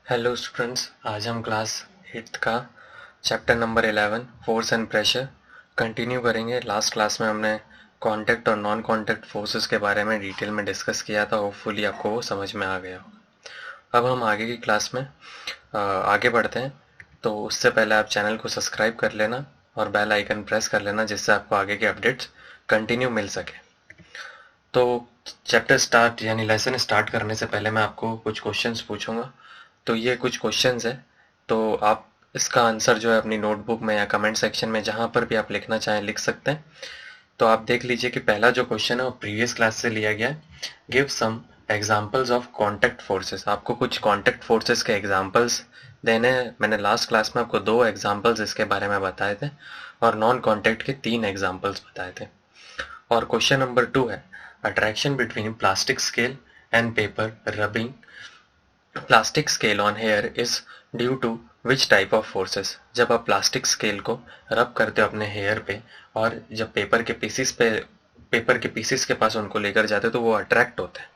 Hello students, आज हम class 8th का chapter number 11 force and pressure continue करेंगे। लास्ट क्लास में हमने कांटेक्ट और नॉन कांटेक्ट फोर्सेस के बारे में डिटेल में डिस्कस किया था। होपफुली आपको वो समझ में आ गया हो। अब हम आगे की क्लास में आगे बढ़ते हैं। तो उससे पहले आप चैनल को सब्सक्राइब कर लेना और बेल आइकन प्रेस कर लेना, जिससे आपको आगे के अपडेट्स कंटिन्यू मिल सके। तो चैप्टर स्टार्ट यानी लेसन स्टार्ट करने से पहले मैं आपको कुछ क्वेश्चंस पूछूंगा। तो ये कुछ क्वेश्चंस है, तो आप इसका आंसर जो है अपनी नोटबुक में या कमेंट सेक्शन में जहाँ पर भी आप लिखना चाहें लिख सकते हैं। तो आप देख लीजिए कि पहला जो क्वेश्चन है वो प्रीवियस क्लास से लिया गया है। Give some examples of contact forces. आपको कुछ कांटेक्ट फोर्सेस के एग्जांपल्स देने हैं। मैंने लास्ट क्लास में आपको 2 एग्जांपल्स इसके बारे में बताए थे और नॉन कांटेक्ट के 3 एग्जांपल्स बताए थे। और क्वेश्चन नंबर 2 है attraction between plastic scale and paper rubbing plastic scale on hair is due to which type of forces. जब आप प्लास्टिक स्केल को रब करते हो अपने हेयर पे और जब पेपर के पीसेस के पास उनको लेकर जाते हो तो वो अट्रैक्ट होते हैं।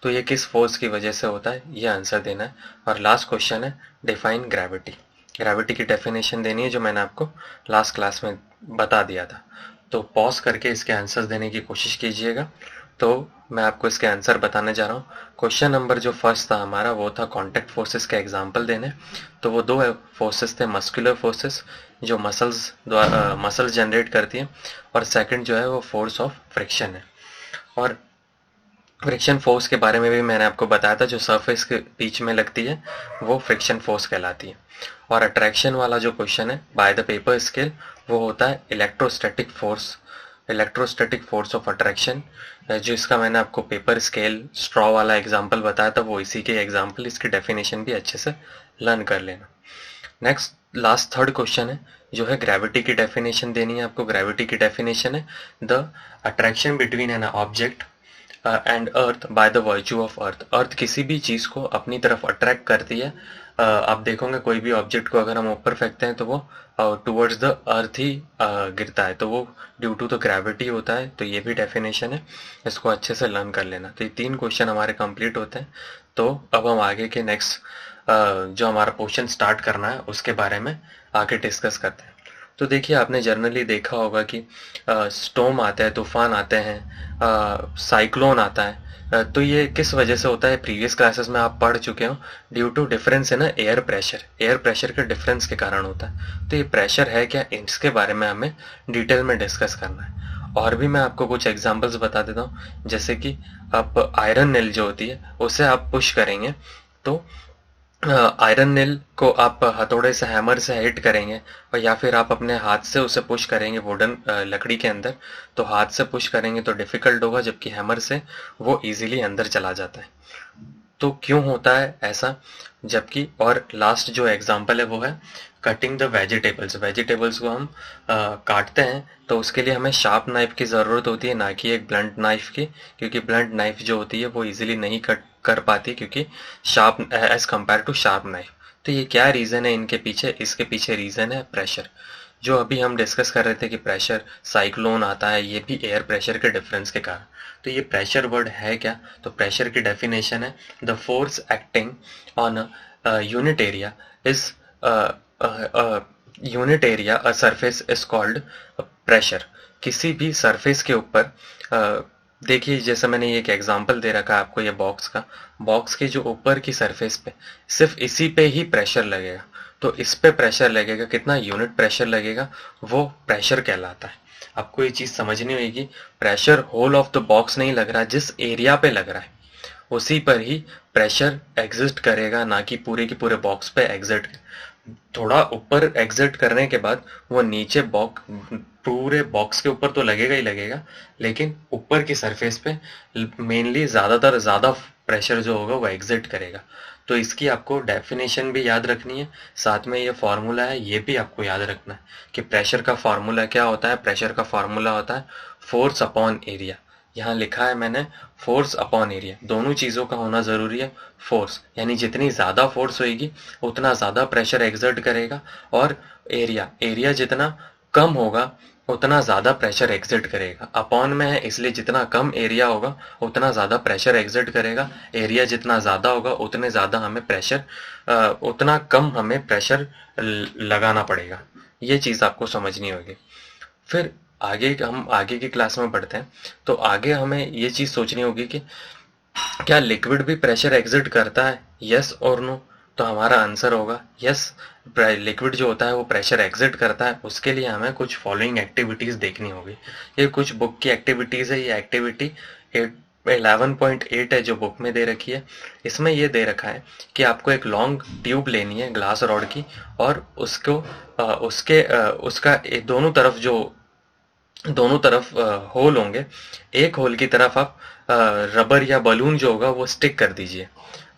तो ये किस फोर्स की वजह से होता है, ये आंसर देना है। और लास्ट क्वेश्चन है डिफाइन ग्रेविटी। ग्रेविटी की डेफिनेशन देनी है जो मैंने आपको लास्ट क्लास में बता दिया था। तो पॉज करके इसके आंसर्स देने की कोशिश कीजिएगा। तो मैं आपको इसके आंसर बताने जा रहा हूँ। क्वेश्चन नंबर जो फर्स्ट था हमारा वो था कांटेक्ट फोर्सेस के एग्जांपल देने। तो वो 2 फोर्सेस थे, मस्कुलर फोर्सेस जो मसल्स जनरेट करती है, और सेकंड जो है वो फोर्स ऑफ फ्रिक्शन है। और फ्रिक्शन फोर्स के बारे में भी मैंने आपको बताया था, जो सरफेस के बीच में लगती है वो फ्रिक्शन फोर्स कहलाती है। और अट्रैक्शन वाला जो क्वेश्चन है बाय द पेपर स्केल वो होता है इलेक्ट्रोस्टैटिक फोर्स ऑफ अट्रैक्शन। जो इसका मैंने आपको पेपर स्केल स्ट्रॉ वाला एग्जांपल बताया था वो इसी के एग्जांपल, इसकी डेफिनेशन भी अच्छे से लर्न कर लेना। नेक्स्ट लास्ट थर्ड क्वेश्चन है जो है ग्रेविटी की डेफिनेशन देनी है आपको। ग्रेविटी की डेफिनेशन है the attraction between an object and earth by the virtue of earth. Earth किसी भी चीज को अपनी तरफ अट्रैक्ट करती है। आप देखोगे कोई भी ऑब्जेक्ट को अगर हम ऊपर फेंकते हैं तो वो टुवर्ड्स द अर्थ ही गिरता है, तो वो ड्यू टू द ग्रेविटी होता है। तो ये भी डेफिनेशन है, इसको अच्छे से लर्न कर लेना। तो ये 3 क्वेश्चन हमारे कंप्लीट होते हैं। तो अब हम आगे के नेक्स्ट जो हमारा पोर्शन स्टार्ट करना है उसके बारे में आगे डिस्कस करते हैं। तो देखिए आपने जनरली देखा होगा कि स्टॉर्म आता है, तूफान आते हैं, साइक्लोन आता है। तो ये किस वजह से होता है, प्रीवियस क्लासेस में आप पढ़ चुके हो। ड्यू टू डिफरेंस है ना एयर प्रेशर के डिफरेंस के कारण होता है। तो ये प्रेशर है क्या, इसके बारे में हमें डिटेल में डिस्कस करना है। और भी मैं आपको कुछ एग्जांपल्स बता देता हूँ। जैसे कि आप आयरन नेल जो होती है उसे आप पुश करेंगे तो आयरन नेल को आप हथौड़े से हैमर से हिट करेंगे, और या फिर आप अपने हाथ से उसे पुश करेंगे वुडन लकड़ी के अंदर। तो हाथ से पुश करेंगे तो डिफिकल्ट होगा, जबकि हैमर से वो इजीली अंदर चला जाता है। तो क्यों होता है ऐसा, जबकि और लास्ट जो एग्जांपल है वो है कटिंग द वेजिटेबल्स को हम काटते हैं तो उसके लिए हमें शार्प नाइफ की ज़रूरत होती है, ना कि एक ब्लंट नाइफ की। क्योंकि ब्लंट नाइफ जो होती है वो इजीली नहीं कट कर पाती, क्योंकि sharp edge compare to sharp knife. तो ये क्या रीज़न है इनके पीछे, इसके पीछे रीज़न है प्रेशर। जो अभी हम डिस्कस कर रहे थे कि प्रेशर साइक्लोन आता है, ये भी एयर प्रेशर के डिफरेंस के कारण। तो ये प्रेशर वर्ड है क्या, तो प्रेशर की डेफिनेशन है the force acting on unit area is unit area a surface is called pressure. किसी भी सरफेस के ऊपर देखिए, जैसे मैंने ये एक एग्जांपल दे रखा है आपको, ये बॉक्स के जो ऊपर की सरफेस पे सिर्फ इसी पे ही प्रेशर लगेगा। तो इस पे प्रेशर लगेगा, कितना यूनिट प्रेशर लगेगा, वो प्रेशर कहलाता है। आपको ये चीज समझनी होगी, pressure whole of the box नहीं लग रहा, जिस एरिया पे लग रहा है उसी पर ही प्रेशर एग्जिस्ट करेगा, ना कि पूरे के पूरे बॉक्स पे एग्जिट। थोड़ा ऊपर एग्जिट करने के बाद वो नीचे पूरे बॉक्स के ऊपर तो लगेगा ही लगेगा, लेकिन ऊपर की सरफेस पे मेनली ज्यादा प्रेशर जो होगा वो एग्जिट करेगा। तो इसकी आपको डेफिनेशन भी याद रखनी है, साथ में ये फॉर्मूला है ये भी आपको याद रखना है कि प्रेशर का फॉर्मूला क्या होता है। प्रेशर का फॉर्मूला होता है फोर्स अपॉन एरिया। यहाँ लिखा है मैंने फोर्स अपॉन एरिया, दोनों चीजों का होना जरूरी है। फोर्स यानी जितनी ज्यादा फोर्स होगी उतना ज्यादा प्रेशर एक्सर्ट करेगा, और एरिया जितना कम होगा उतना ज़्यादा प्रेशर एग्जिट करेगा। अपॉन में है इसलिए जितना कम एरिया होगा उतना ज़्यादा प्रेशर एग्जिट करेगा, एरिया जितना ज़्यादा होगा उतने ज़्यादा हमें प्रेशर उतना कम हमें प्रेशर लगाना पड़ेगा। ये चीज़ आपको समझनी होगी। फिर आगे हम आगे की क्लास में बढ़ते हैं, तो आगे हमें ये चीज़ सोचनी होगी कि क्या लिक्विड भी प्रेशर एग्जिट करता है, यस और नो। तो हमारा आंसर होगा यस, लिक्विड जो होता है वो प्रेशर एग्जिट करता है। उसके लिए हमें कुछ फॉलोइंग एक्टिविटीज देखनी होगी। ये कुछ बुक की एक्टिविटीज है। ये एक्टिविटी 11.8 है जो बुक में दे रखी है। इसमें ये दे रखा है कि आपको एक लॉन्ग ट्यूब लेनी है ग्लास रॉड की, और उसको उसका दोनों तरफ होल होंगे। एक होल की तरफ आप रबर या बलून जो होगा वो स्टिक कर दीजिए।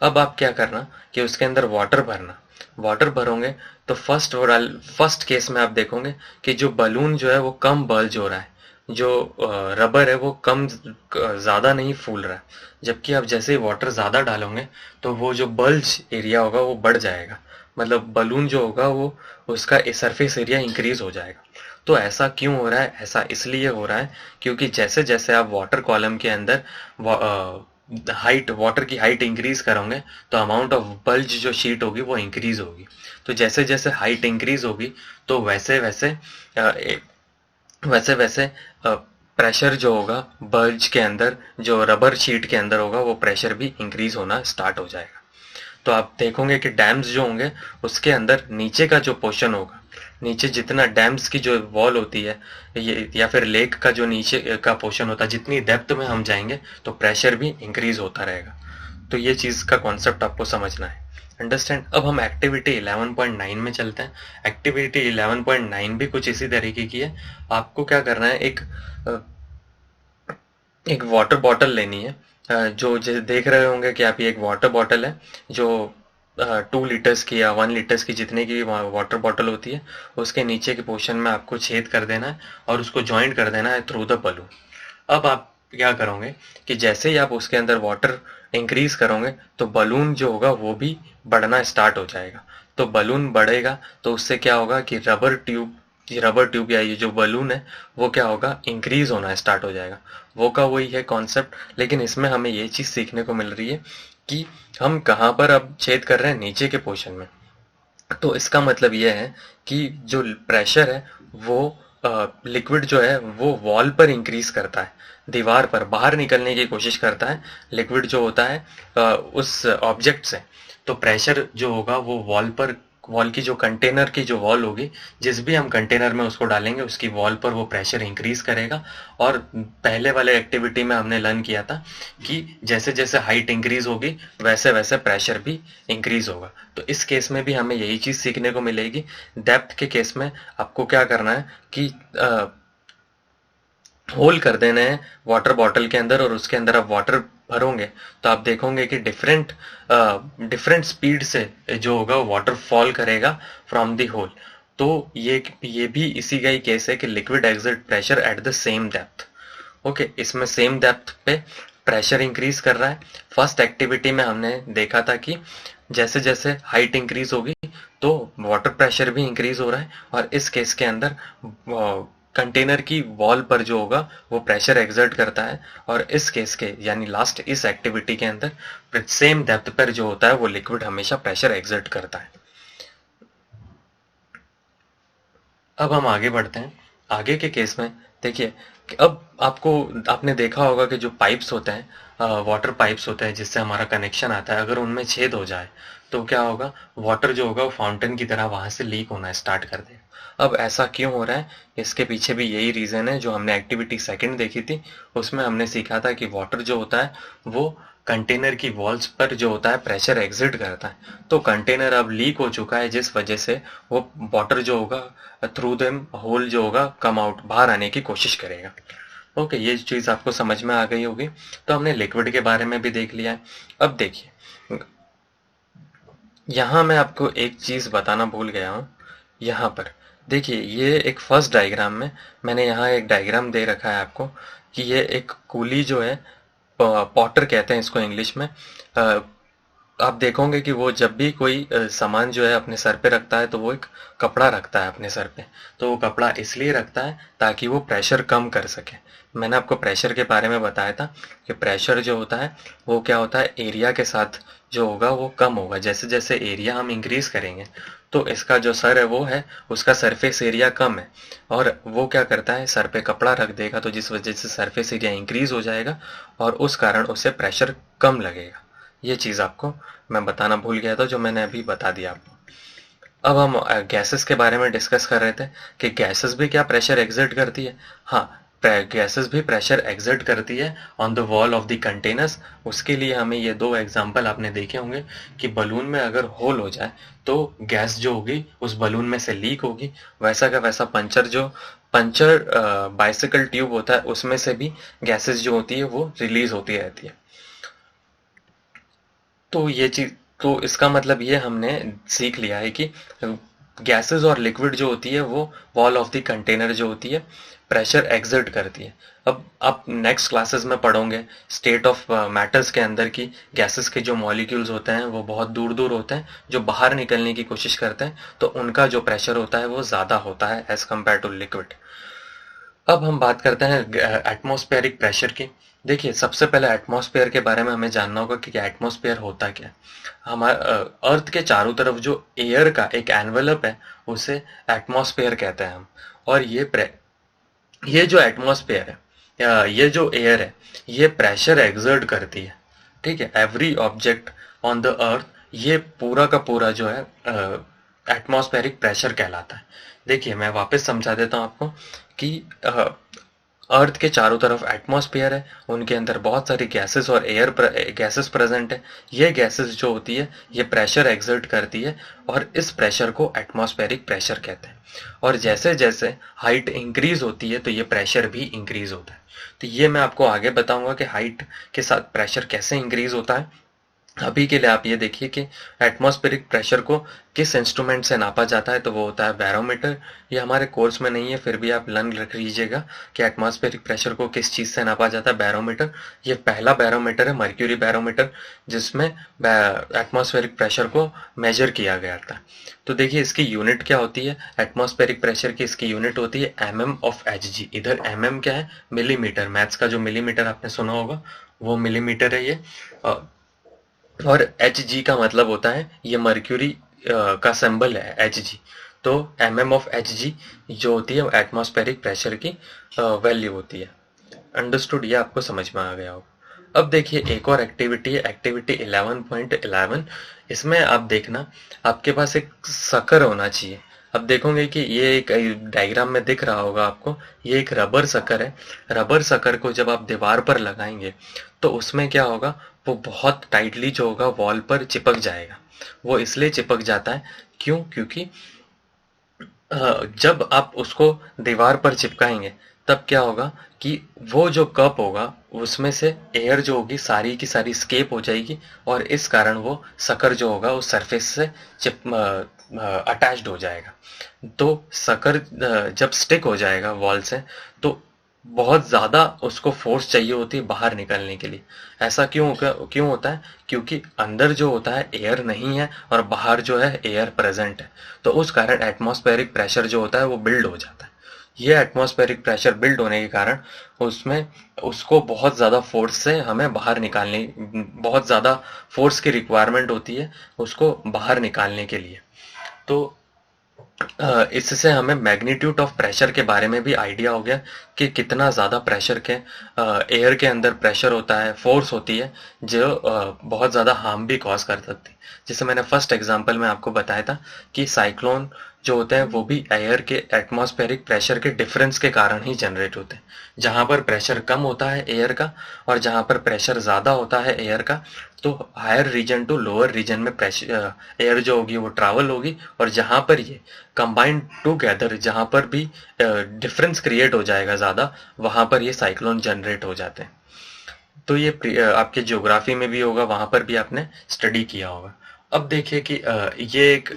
अब आप क्या करना कि उसके अंदर वाटर भरना। वाटर भरोगे तो फर्स्ट केस में आप देखोगे कि जो बलून जो है वो कम बल्ज हो रहा है, जो रबर है वो कम ज़्यादा नहीं फूल रहा है। जबकि आप जैसे ही वाटर ज़्यादा डालोगे तो वो जो बल्ज एरिया होगा वो बढ़ जाएगा, मतलब बलून जो होगा वो उसका सरफेस एरिया इंक्रीज हो जाएगा। तो ऐसा क्यों हो रहा है? ऐसा इसलिए हो रहा है क्योंकि जैसे जैसे आप वाटर कॉलम के अंदर वाटर की हाइट इंक्रीज करोगे तो अमाउंट ऑफ बल्ज जो शीट होगी वो इंक्रीज होगी। तो जैसे जैसे हाइट इंक्रीज होगी तो वैसे वैसे प्रेशर जो होगा बल्ज के अंदर, जो रबर शीट के अंदर होगा, वो प्रेशर भी इंक्रीज होना स्टार्ट हो जाएगा। तो आप देखोगे कि डैम्स जो होंगे उसके अंदर नीचे का जो पोर्शन होगा, नीचे जितना डैम्स की जो वॉल होती है ये या फिर लेक का जो नीचे का पोर्शन होता है, जितनी डेप्थ में हम जाएंगे तो प्रेशर भी इंक्रीज होता रहेगा। तो ये चीज़ का कॉन्सेप्ट आपको समझना है। अंडरस्टैंड। अब हम एक्टिविटी 11.9 में चलते हैं। एक्टिविटी 11.9 भी कुछ इसी तरीके की है। आपको क्या करना है, एक वाटर बॉटल लेनी है। जो देख रहे होंगे कि आप, ये एक वाटर बॉटल है जो 2 लीटर्स की या 1 लीटर्स की जितने की भी वाटर बॉटल होती है, उसके नीचे के पोर्शन में आपको छेद कर देना है और उसको ज्वाइंट कर देना है थ्रू द बलून। अब आप क्या करोगे कि जैसे ही आप उसके अंदर वाटर इंक्रीज करोगे तो बलून जो होगा वो भी बढ़ना स्टार्ट हो जाएगा। तो बलून बढ़ेगा तो उससे क्या होगा कि रबर ट्यूब या ये जो बलून है वो क्या होगा, इंक्रीज होना स्टार्ट हो जाएगा। वो का वही है कॉन्सेप्ट, लेकिन इसमें हमें ये चीज़ सीखने को मिल रही है कि हम कहाँ पर अब छेद कर रहे हैं, नीचे के पोर्शन में। तो इसका मतलब ये है कि जो प्रेशर है वो लिक्विड जो है वो वॉल पर इंक्रीज करता है, दीवार पर बाहर निकलने की कोशिश करता है लिक्विड जो होता है उस ऑब्जेक्ट से। तो प्रेशर जो होगा वो वॉल की जो कंटेनर की जो वॉल होगी, जिस भी हम कंटेनर में उसको डालेंगे उसकी वॉल पर वो प्रेशर इंक्रीज करेगा। और पहले वाले एक्टिविटी में हमने लर्न किया था कि जैसे जैसे हाइट इंक्रीज होगी वैसे वैसे प्रेशर भी इंक्रीज होगा। तो इस केस में भी हमें यही चीज सीखने को मिलेगी। डेप्थ के केस में आपको क्या करना है कि होल कर देना है वाटर बॉटल के अंदर, और उसके अंदर आप वाटर भरोगे तो आप देखोगे कि डिफरेंट स्पीड से जो होगा वाटर फॉल करेगा फ्रॉम द होल। तो ये भी इसी का ही केस है कि liquid exit pressure at the same depth. Okay, इसमें सेम डेप्थ पे प्रेशर इंक्रीज कर रहा है। फर्स्ट एक्टिविटी में हमने देखा था कि जैसे जैसे हाइट इंक्रीज होगी तो वाटर प्रेशर भी इंक्रीज हो रहा है, और इस केस के अंदर कंटेनर की वॉल पर जो होगा वो प्रेशर एक्सर्ट करता है। और इस केस के यानी लास्ट इस एक्टिविटी के अंदर सेम डेप्थ पर जो होता है वो लिक्विड हमेशा प्रेशर एक्सर्ट करता है। अब हम आगे बढ़ते हैं। आगे के केस में देखिए, अब आपने देखा होगा कि जो पाइप्स होते हैं, वाटर पाइप्स होते हैं जिससे हमारा कनेक्शन आता है, अगर उनमें छेद हो जाए तो क्या होगा, वाटर जो होगा वो फाउंटेन की तरह वहां से लीक होना स्टार्ट कर देगा। अब ऐसा क्यों हो रहा है, इसके पीछे भी यही रीजन है जो हमने एक्टिविटी सेकंड देखी थी। उसमें हमने सीखा था कि वाटर जो होता है वो कंटेनर की वॉल्स पर जो होता है प्रेशर एग्जिट करता है। तो कंटेनर अब लीक हो चुका है जिस वजह से वो वाटर जो होगा थ्रू देम होल जो होगा कम आउट, बाहर आने की कोशिश करेगा। ओके, ये चीज आपको समझ में आ गई होगी। तो हमने लिक्विड के बारे में भी देख लिया है। अब देखिए, यहाँ मैं आपको एक चीज बताना भूल गया हूँ। यहाँ पर देखिए, ये एक फर्स्ट डायग्राम में मैंने यहाँ एक डायग्राम दे रखा है आपको कि ये एक कूली जो है, पॉटर कहते हैं इसको इंग्लिश में, आप देखोगे कि वो जब भी कोई सामान जो है अपने सर पे रखता है तो वो एक कपड़ा रखता है अपने सर पे। तो वो कपड़ा इसलिए रखता है ताकि वो प्रेशर कम कर सके। मैंने आपको प्रेशर के बारे में बताया था कि प्रेशर जो होता है वो क्या होता है, एरिया के साथ जो होगा वो कम होगा। जैसे जैसे एरिया हम इंक्रीज करेंगे तो इसका जो सर है वो है, उसका सरफेस एरिया कम है, और वो क्या करता है, सर पे कपड़ा रख देगा तो जिस वजह से सरफेस एरिया इंक्रीज हो जाएगा और उस कारण उसे प्रेशर कम लगेगा। ये चीज़ आपको मैं बताना भूल गया था, जो मैंने अभी बता दिया आपको। अब हम गैसेस के बारे में डिस्कस कर रहे थे कि गैसेस भी क्या प्रेशर एग्जर्ट करती है। हाँ, गैसेस भी प्रेशर एग्जर्ट करती है on the wall of the containers. उसके लिए हमें ये दो एग्जांपल आपने देखे होंगे कि बलून में अगर होल हो जाए तो गैस जो होगी उस बलून में से लीक होगी। वैसा का वैसा पंचर बाइसिकल ट्यूब होता है, उसमें से भी गैसेस जो होती है वो रिलीज होती रहती है। तो ये चीज, तो इसका मतलब ये हमने सीख लिया है कि गैसेस और लिक्विड जो होती है वो वॉल ऑफ द कंटेनर जो होती है प्रेशर एक्सर्ट करती है। अब आप नेक्स्ट क्लासेस में पढ़ोगे स्टेट ऑफ मैटर्स के अंदर की गैसेस के जो मॉलिक्यूल्स होते हैं वो बहुत दूर दूर होते हैं, जो बाहर निकलने की कोशिश करते हैं, तो उनका जो प्रेशर होता है वो ज़्यादा होता है एज कम्पेयर टू लिक्विड। अब हम बात करते हैं एटमॉस्फेरिक प्रेशर की। देखिए, सबसे पहले एटमॉस्फेयर के बारे में हमें जानना होगा कि एटमॉस्फेयर होता क्या है। हमारा अर्थ के चारों तरफ जो एयर का एक एनवेलप है उसे एटमॉस्फेयर कहते हैं हम। और ये जो एटमॉस्फेयर है या ये जो एयर है ये प्रेशर एक्सर्ट करती है। ठीक है, every object on the earth, ये पूरा का पूरा जो है एटमॉस्फेरिक प्रेशर कहलाता है। देखिए, मैं वापस समझा देता हूँ आपको कि अर्थ के चारों तरफ एटमॉस्फेयर है, उनके अंदर बहुत सारी गैसेस और गैसेस प्रेजेंट है। ये गैसेस जो होती है ये प्रेशर एक्सर्ट करती है और इस प्रेशर को एटमॉस्फेरिक प्रेशर कहते हैं। और जैसे जैसे हाइट इंक्रीज होती है तो ये प्रेशर भी इंक्रीज होता है। तो ये मैं आपको आगे बताऊंगा कि हाइट के साथ प्रेशर कैसे इंक्रीज होता है। अभी के लिए आप ये देखिए कि एटमॉस्फेरिक प्रेशर को किस इंस्ट्रूमेंट से नापा जाता है, तो वो होता है बैरोमीटर। ये हमारे कोर्स में नहीं है, फिर भी आप लर्न रख लीजिएगा कि एटमॉस्फेरिक प्रेशर को किस चीज़ से नापा जाता है, बैरोमीटर। ये पहला बैरोमीटर है, मर्क्यूरी बैरोमीटर, जिसमें एटमॉस्फेरिक प्रेशर को मेजर किया गया था। तो देखिए, इसकी यूनिट क्या होती है, एटमॉस्फेरिक प्रेशर की इसकी यूनिट होती है mm/Hg। इधर mm क्या है, मिलीमीटर। मैथ्स का जो मिलीमीटर आपने सुना होगा वो मिलीमीटर है ये। और एच जी का मतलब होता है, ये मर्क्यूरी का सिंबल है एच जी। तो mm/Hg जो होती है एटमॉस्फेरिक प्रेशर की वैल्यू होती है। अंडरस्टूड, ये आपको समझ में आ गया होगा। अब देखिए, एक और एक्टिविटी है, एक्टिविटी 11.11। इसमें आप देखना, आपके पास एक सकर होना चाहिए। अब देखोगे कि ये एक डायग्राम में दिख रहा होगा आपको, ये एक रबर सकर है। रबर सकर को जब आप दीवार पर लगाएंगे तो उसमें क्या होगा, वो बहुत टाइटली जो होगा वॉल पर चिपक जाएगा। वो इसलिए चिपक जाता है, क्योंकि जब आप उसको दीवार पर चिपकाएंगे तब क्या होगा कि वो जो कप होगा उसमें से एयर जो होगी सारी की सारी स्केप हो जाएगी, और इस कारण वो सकर जो होगा उस सरफेस से अटैच्ड हो जाएगा। तो सकर जब स्टिक हो जाएगा वॉल से तो बहुत ज़्यादा उसको फोर्स चाहिए होती है बाहर निकलने के लिए। ऐसा क्यों होता है, क्योंकि अंदर जो होता है एयर नहीं है और बाहर जो है एयर प्रेजेंट है। तो उस कारण एटमॉस्फेरिक प्रेशर जो होता है वो बिल्ड हो जाता है। ये एटमॉस्फेरिक प्रेशर बिल्ड होने के कारण उसमें उसको बहुत ज़्यादा फोर्स से हमें बाहर निकालने, बहुत ज़्यादा फोर्स की रिक्वायरमेंट होती है उसको बाहर निकालने के लिए। तो इससे हमें मैग्नीट्यूड ऑफ प्रेशर के बारे में भी आइडिया हो गया कि कितना ज़्यादा प्रेशर के एयर के अंदर प्रेशर होता है, फोर्स होती है जो बहुत ज़्यादा हार्म भी कॉज कर सकती है। जैसे मैंने फर्स्ट एग्जांपल में आपको बताया था कि साइक्लोन जो होते हैं वो भी एयर के एटमॉस्फेरिक प्रेशर के डिफरेंस के कारण ही जनरेट होते हैं। जहाँ पर प्रेशर कम होता है एयर का और जहाँ पर प्रेशर ज़्यादा होता है एयर का, तो higher region to lower region में प्रेशर एयर जो होगी वो ट्रैवल होगी, और जहाँ पर ये कंबाइंड टूगेदर, जहाँ पर भी डिफरेंस क्रिएट हो जाएगा ज़्यादा, वहाँ पर ये साइक्लोन जनरेट हो जाते हैं। तो ये आपके ज्योग्राफी में भी होगा, वहाँ पर भी आपने स्टडी किया होगा। अब देखिए कि ये एक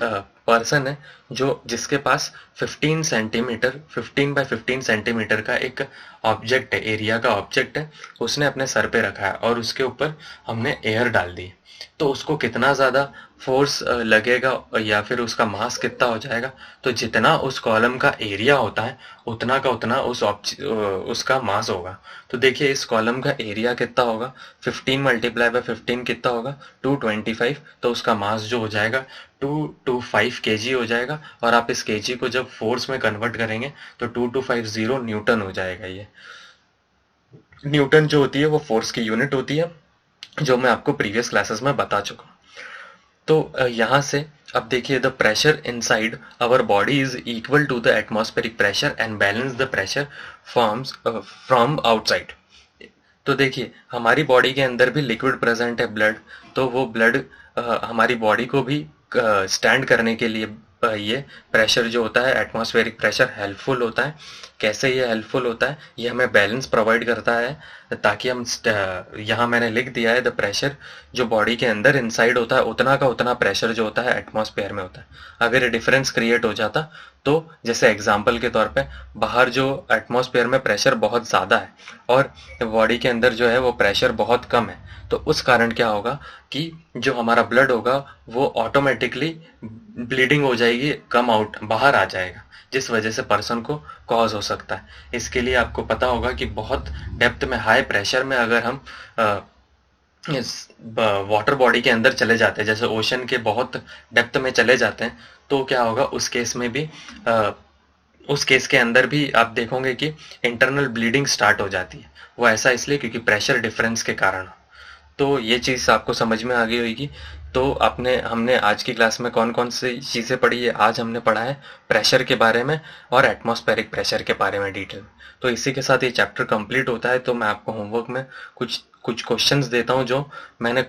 पर्सन है जिसके पास 15 सेंटीमीटर 15 by 15 सेंटीमीटर का एक ऑब्जेक्ट है, एरिया का ऑब्जेक्ट है, उसने अपने सर पे रखा है और उसके ऊपर हमने एयर डाल दी। तो उसको कितना ज़्यादा फोर्स लगेगा या फिर उसका मास कितना हो जाएगा, तो जितना उस कॉलम का एरिया होता है उतना का उतना उसका मास होगा। तो देखिए इस कॉलम का एरिया कितना होगा, 15 मल्टीप्लाई बाय 15 कितना होगा, 225। तो उसका मास जो हो जाएगा 225 kg हो जाएगा, और आप इस kg को जब फोर्स में कन्वर्ट करेंगे तो 2250 न्यूटन हो जाएगा। ये न्यूटन जो होती है वो फोर्स की यूनिट होती है, जो मैं आपको प्रीवियस क्लासेस में बता चुका हूँ। तो यहाँ से अब देखिए, the pressure inside our body is equal to the atmospheric pressure and balance the pressure forms from outside. तो देखिए हमारी बॉडी के अंदर भी लिक्विड प्रेजेंट है, ब्लड। तो वो ब्लड हमारी बॉडी को भी स्टैंड करने के लिए ये प्रेशर जो होता है एटमॉस्फेरिक प्रेशर हेल्पफुल होता है। कैसे ये हेल्पफुल होता है, ये हमें बैलेंस प्रोवाइड करता है ताकि हम यहाँ मैंने लिख दिया है द प्रेशर जो बॉडी के अंदर इनसाइड होता है उतना का उतना प्रेशर जो होता है एटमॉस्फेयर में होता है। अगर ये डिफरेंस क्रिएट हो जाता तो जैसे एग्जांपल के तौर पे बाहर जो एटमॉस्फेयर में प्रेशर बहुत ज़्यादा है और बॉडी के अंदर जो है वो प्रेशर बहुत कम है, तो उस कारण क्या होगा कि जो हमारा ब्लड होगा वो ऑटोमेटिकली ब्लीडिंग हो जाएगी, कम आउट बाहर आ जाएगा, जिस वजह से पर्सन को कॉज हो सकता है। इसके लिए आपको पता होगा कि बहुत डेप्थ में हाई प्रेशर में अगर हम वाटर बॉडी के अंदर चले जाते हैं, जैसे ओशन के बहुत डेप्थ में चले जाते हैं, तो क्या होगा उस केस में भी उस केस के अंदर भी आप देखोगे कि इंटरनल ब्लीडिंग स्टार्ट हो जाती है। वो ऐसा इसलिए क्योंकि प्रेशर डिफरेंस के कारण। तो ये चीज़ आपको समझ में आ गई होगी। तो हमने आज की क्लास में कौन कौन सी चीज़ें पढ़ी है, आज हमने पढ़ा है प्रेशर के बारे में और एटमॉस्फेरिक प्रेशर के बारे में डिटेल। तो इसी के साथ ये चैप्टर कंप्लीट होता है। तो मैं आपको होमवर्क में कुछ कुछ क्वेश्चंस देता हूँ जो मैंने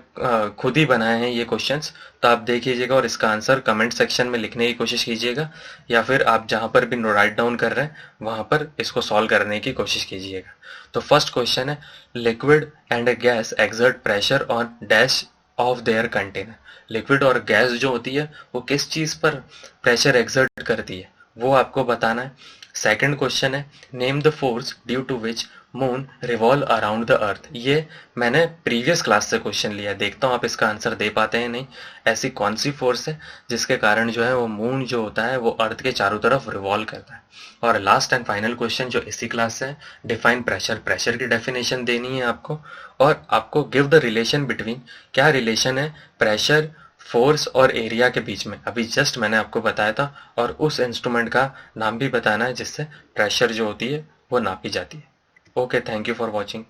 खुद ही बनाए हैं ये क्वेश्चंस। तो आप देख लीजिएगा और इसका आंसर कमेंट सेक्शन में लिखने की कोशिश कीजिएगा, या फिर आप जहाँ पर भी राइट डाउन कर रहे हैं वहाँ पर इसको सॉल्व करने की कोशिश कीजिएगा। तो फर्स्ट क्वेश्चन है, liquid and a gas exert pressure on dash of their container. Liquid और गैस जो होती है वो किस चीज़ पर प्रेशर एक्सर्ट करती है वो आपको बताना है। सेकंड क्वेश्चन है, name the force due to which moon revolve around the earth. ये मैंने प्रीवियस क्लास से क्वेश्चन लिया, देखता हूँ आप इसका आंसर दे पाते हैं नहीं। ऐसी कौन सी फोर्स है जिसके कारण जो है वो मून जो होता है वो अर्थ के चारों तरफ रिवॉल्व करता है। और लास्ट एंड फाइनल क्वेश्चन जो इसी क्लास से है, डिफाइन प्रेशर। प्रेशर की डेफिनेशन देनी है आपको, और आपको गिव द रिलेशन बिटवीन, क्या रिलेशन है प्रेशर फोर्स और एरिया के बीच में, अभी जस्ट मैंने आपको बताया था। और उस इंस्ट्रूमेंट का नाम भी बताना है जिससे प्रेशर जो होती है वो नापी जाती है। Okay, thank you for watching.